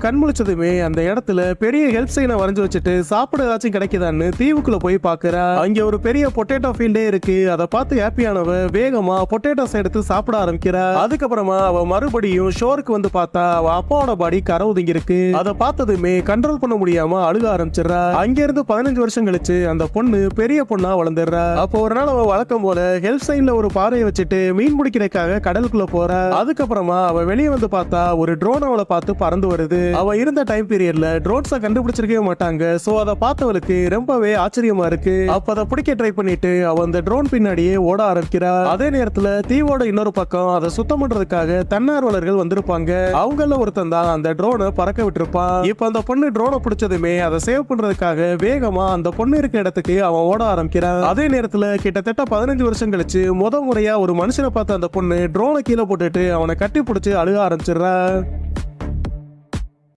கண் முழிச்சதுமே அந்த இடத்துல பெரிய ஹெல்ப் சைனை வரைஞ்சு வச்சுட்டு சாப்பிட ஏதாச்சும் கிடைக்குதான்னு தீவுக்குள்ள போய் பாக்குறா. அங்க ஒரு பெரிய பொட்டேட்டோ ஃபீல்டே இருக்கு. அதை பார்த்து ஹாப்பியானவ வேகமா பொட்டேட்டோஸ் எடுத்து சாப்பிட ஆரம்பிக்கிறா. அதுக்கப்புறமா அவ மறுபடியும் ஷோருக்கு வந்து பார்த்தா அவ அப்பாவோட பாடி கரை ஒதுங்கி இருக்கு. அதை பார்த்ததுமே கண்ட்ரோல் பண்ண முடியாம அழுக ஆரம்பிச்சிடறா. அங்க இருந்து 15 வருஷம் கழிச்சு அந்த பொண்ணு பெரிய பொண்ணா வளர்ந்துடுறா. அப்போ ஒரு நாள் அவ வழக்கம் போல ஹெல்ப் சைன்ல ஒரு பாறையை வச்சுட்டு மீன் பிடிக்கிறதுக்காக கடலுக்குள்ள போறா. அதுக்கப்புறமா அவ வெளியே வந்து பார்த்தா ஒரு ட்ரோன் அவளை பார்த்து பறந்து வருது. அவ இருந்த டைம் பீரியட்ல ட்ரோன்ஸை கண்டுபிடிச்சிருக்கவே மாட்டாங்க. சோ அதை பார்த்தவளுக்கு ரொம்பவே ஆச்சரியமா இருக்கு. அப்ப அதை பிடிக்க ட்ரை பண்ணிட்டு அவ அந்த ட்ரோன் பின்னாடியே ஓட ஆரம்பிக்கிறா. அதே நேரத்துல தீவோட இன்னொரு பக்கம் அதை சுத்தம் பண்றதுக்காக தன்னார்வலர்கள் வந்திருப்பாங்க. அவங்கள ஒருத்தன் தான் அந்த ட்ரோனை பறக்க விட்டுருப்பான். இப்ப அந்த பொண்ணு ட்ரோனை பிடிச்சதுமே அதை சேவ் பண்றதுக்காக வேகமா அந்த பொண்ணு இருக்க இடத்துக்கு அவன் ஓட ஆரம்பிக்கிறான். அதே நேரத்துல கிட்டத்தட்ட 15 வருஷம் கழிச்சு முறையா ஒரு மனுஷனை பார்த்த அந்த பொண்ணு ட்ரோனை கீழே போட்டுட்டு அவனை கட்டி பிடிச்சு அழுக ஆரம்பிச்சிடுறா.